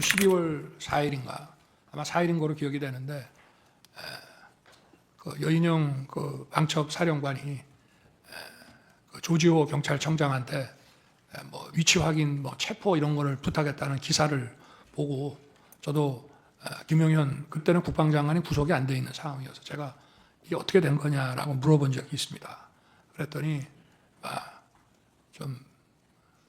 12월 4일인가 아마 4일인 거로 기억이 되는데 그 여인영 그 방첩 사령관이 그 조지호 경찰청장한테 뭐 위치 확인, 뭐 체포 이런 거를 부탁했다는 기사를 보고 저도 김용현 그때는 국방장관이 구속이 안 돼 있는 상황이어서 제가 이게 어떻게 된 거냐라고 물어본 적이 있습니다. 그랬더니 좀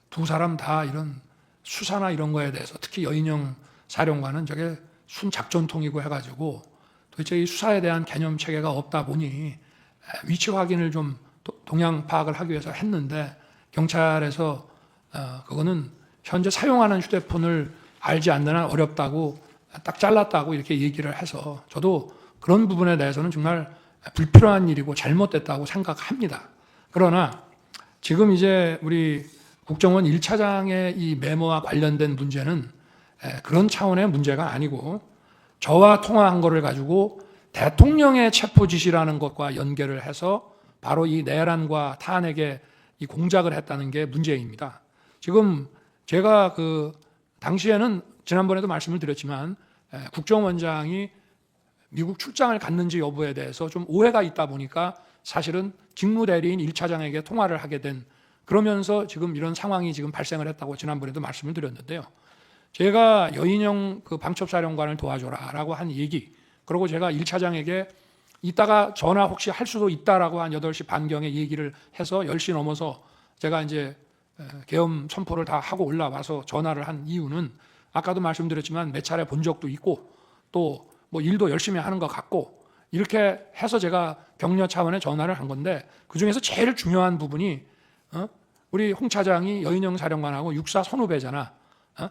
두 사람 다 이런 수사나 이런 거에 대해서 특히 여인영 사령관은 저게 순작전통이고 해가지고 도대체 이 수사에 대한 개념 체계가 없다 보니 위치 확인을 좀 동향 파악을 하기 위해서 했는데 경찰에서 그거는 현재 사용하는 휴대폰을 알지 않는 한 어렵다고 딱 잘랐다고 이렇게 얘기를 해서 저도 그런 부분에 대해서는 정말 불필요한 일이고 잘못됐다고 생각합니다. 그러나 지금 이제 우리 국정원 1차장의 이 메모와 관련된 문제는 그런 차원의 문제가 아니고 저와 통화한 거를 가지고 대통령의 체포 지시라는 것과 연결을 해서 바로 이 내란과 탄핵에 이 공작을 했다는 게 문제입니다. 지금 제가 그 당시에는 지난번에도 말씀을 드렸지만 국정원장이 미국 출장을 갔는지 여부에 대해서 좀 오해가 있다 보니까 사실은 직무대리인 1차장에게 통화를 하게 된 그러면서 지금 이런 상황이 지금 발생을 했다고 지난번에도 말씀을 드렸는데요. 제가 여인영 그 방첩사령관을 도와줘라라고 한 얘기, 그리고 제가 1차장에게 이따가 전화 혹시 할 수도 있다라고 한 8시 반경에 얘기를 해서 10시 넘어서 제가 이제 계엄 선포를 다 하고 올라와서 전화를 한 이유는 아까도 말씀드렸지만 몇 차례 본 적도 있고 또 뭐 일도 열심히 하는 것 같고 이렇게 해서 제가 격려 차원의 전화를 한 건데 그중에서 제일 중요한 부분이 우리 홍 차장이 여인영 사령관하고 육사 선후배잖아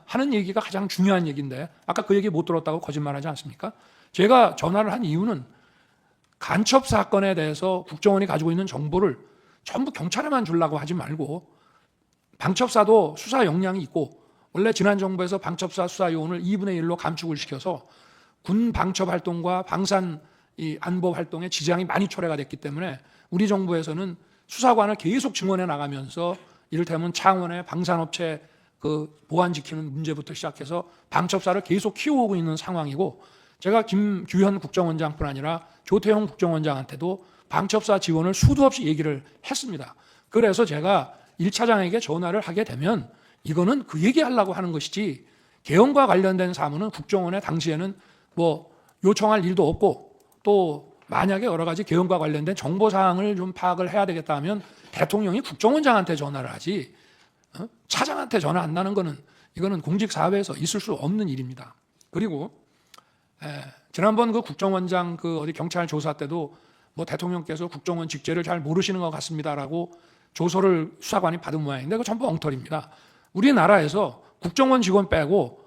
하는 얘기가 가장 중요한 얘기인데 아까 그 얘기 못 들었다고 거짓말하지 않습니까? 제가 전화를 한 이유는 간첩 사건에 대해서 국정원이 가지고 있는 정보를 전부 경찰에만 주려고 하지 말고 방첩사도 수사 역량이 있고 원래 지난 정부에서 방첩사 수사 요원을 2분의 1로 감축을 시켜서 군 방첩 활동과 방산 이 안보 활동에 지장이 많이 초래가 됐기 때문에 우리 정부에서는 수사관을 계속 증원해 나가면서 이를테면 창원의 방산업체 그 보안 지키는 문제부터 시작해서 방첩사를 계속 키워오고 있는 상황이고 제가 김규현 국정원장뿐 아니라 조태용 국정원장한테도 방첩사 지원을 수도 없이 얘기를 했습니다. 그래서 제가 1차장에게 전화를 하게 되면 이거는 그 얘기하려고 하는 것이지 계엄과 관련된 사무는 국정원에 당시에는 뭐 요청할 일도 없고 또 만약에 여러 가지 계엄과 관련된 정보사항을 좀 파악을 해야 되겠다 하면 대통령이 국정원장한테 전화를 하지 차장한테 전화 안 나는 거는 이거는 공직사회에서 있을 수 없는 일입니다. 그리고 지난번 그 국정원장 그 어디 경찰 조사 때도 뭐 대통령께서 국정원 직제를 잘 모르시는 것 같습니다라고 조서를 수사관이 받은 모양인데 그거 전부 엉터리입니다. 우리나라에서 국정원 직원 빼고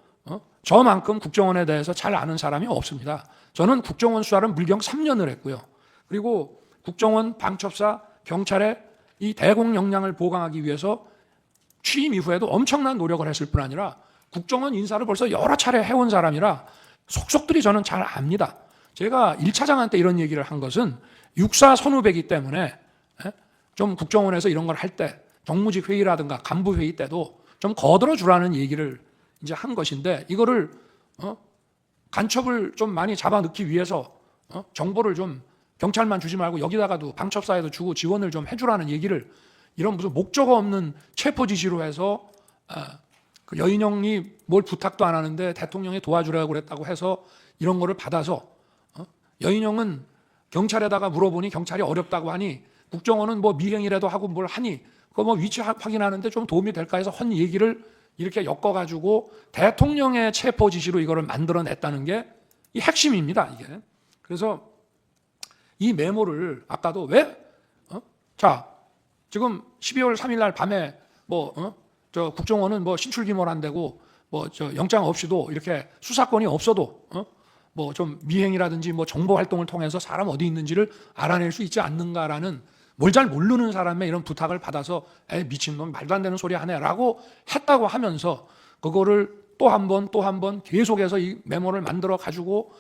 저만큼 국정원에 대해서 잘 아는 사람이 없습니다. 저는 국정원 수사를 물경 3년을 했고요. 그리고 국정원, 방첩사, 경찰의 이 대공 역량을 보강하기 위해서 취임 이후에도 엄청난 노력을 했을 뿐 아니라 국정원 인사를 벌써 여러 차례 해온 사람이라 속속들이 저는 잘 압니다. 제가 1차장한테 이런 얘기를 한 것은 육사 선후배이기 때문에 좀 국정원에서 이런 걸 할 때 정무직 회의라든가 간부 회의 때도 좀 거들어 주라는 얘기를 이제 한 것인데 이거를 간첩을 좀 많이 잡아 넣기 위해서 정보를 좀 경찰만 주지 말고 여기다가도 방첩사에도 주고 지원을 좀 해주라는 얘기를 이런 무슨 목적 없는 체포 지시로 해서 그 여인영이 뭘 부탁도 안 하는데 대통령이 도와주라고 그랬다고 해서 이런 거를 받아서 여인영은 경찰에다가 물어보니 경찰이 어렵다고 하니 국정원은 뭐 미행이라도 하고 뭘 하니 그거 뭐 위치 확인하는데 좀 도움이 될까 해서 한 얘기를 이렇게 엮어가지고 대통령의 체포 지시로 이거를 만들어냈다는 게 이 핵심입니다. 이게. 그래서 이 메모를 아까도 왜? 자, 지금 12월 3일 날 밤에 저 국정원은 뭐 신출귀몰 안 되고 뭐 저 영장 없이도 이렇게 수사권이 없어도 뭐 좀 미행이라든지 뭐 정보 활동을 통해서 사람 어디 있는지를 알아낼 수 있지 않는가라는 뭘 잘 모르는 사람의 이런 부탁을 받아서 에이 미친놈 말도 안 되는 소리 하네라고 했다고 하면서 그거를 또 한 번 계속해서 이 메모를 만들어 가지고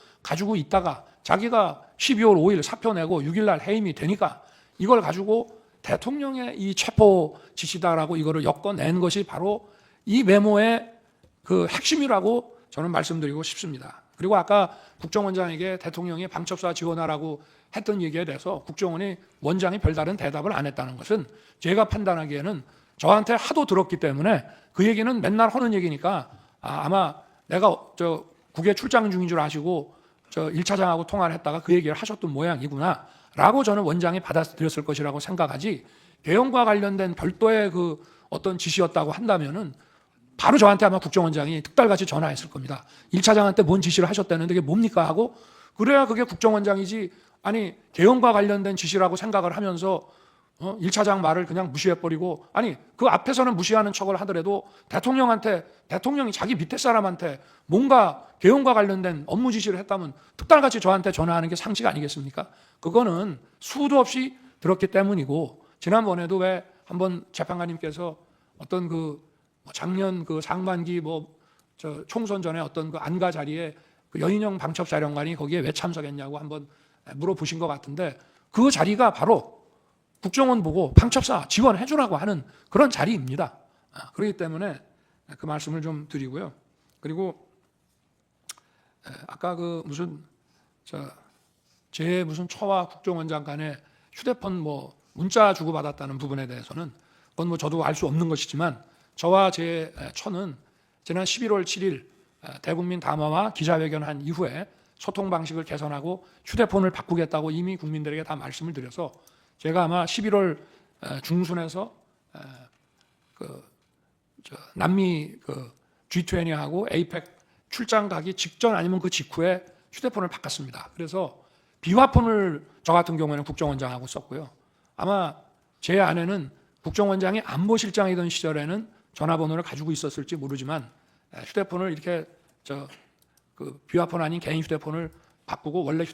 있다가 자기가 12월 5일 사표 내고 6일 날 해임이 되니까 이걸 가지고 대통령의 이 체포 지시다라고 이거를 엮어낸 것이 바로 이 메모의 그 핵심이라고 저는 말씀드리고 싶습니다. 그리고 아까 국정원장에게 대통령이 방첩사 지원하라고 했던 얘기에 대해서 국정원이 원장이 별다른 대답을 안 했다는 것은 제가 판단하기에는 저한테 하도 들었기 때문에 그 얘기는 맨날 하는 얘기니까 아마 내가 저 국외 출장 중인 줄 아시고 저 1차장하고 통화를 했다가 그 얘기를 하셨던 모양이구나 라고 저는 원장이 받아들였을 것이라고 생각하지, 개헌과 관련된 별도의 그 어떤 지시였다고 한다면은 바로 저한테 아마 국정원장이 특달같이 전화했을 겁니다. 1차장한테 뭔 지시를 하셨다는데 이게 뭡니까 하고, 그래야 그게 국정원장이지, 아니 개헌과 관련된 지시라고 생각을 하면서 1차장 말을 그냥 무시해버리고, 아니 그 앞에서는 무시하는 척을 하더라도 대통령이 자기 밑에 사람한테 뭔가 개헌과 관련된 업무 지시를 했다면 특달같이 저한테 전화하는 게 상식 아니겠습니까? 그거는 수도 없이 들었기 때문이고, 지난번에도 왜 한번 재판관님께서 어떤 그 작년 그 상반기 저 총선 전에 어떤 그 안가 자리에 그 여인영 방첩사령관이 거기에 왜 참석했냐고 한번 물어보신 것 같은데, 그 자리가 바로 국정원 보고 방첩사 지원해 주라고 하는 그런 자리입니다. 그렇기 때문에 그 말씀을 좀 드리고요. 그리고 아까 그 무슨 제 무슨 처와 국정원장 간에 휴대폰 문자 주고받았다는 부분에 대해서는 그건 저도 알 수 없는 것이지만, 저와 제 처는 지난 11월 7일 대국민 담화와 기자회견한 이후에 소통 방식을 개선하고 휴대폰을 바꾸겠다고 이미 국민들에게 다 말씀을 드려서, 제가 아마 11월 중순에서 남미 G20하고 에이펙 출장 가기 직전 아니면 그 직후에 휴대폰을 바꿨습니다. 그래서 비화폰을 저 같은 경우에는 국정원장하고 썼고요. 아마 제 아내는 국정원장이 안보실장이던 시절에는 전화번호를 가지고 있었을지 모르지만 휴대폰을 이렇게 그 비화폰 아닌 개인 휴대폰을 바꾸고 원래 휴대폰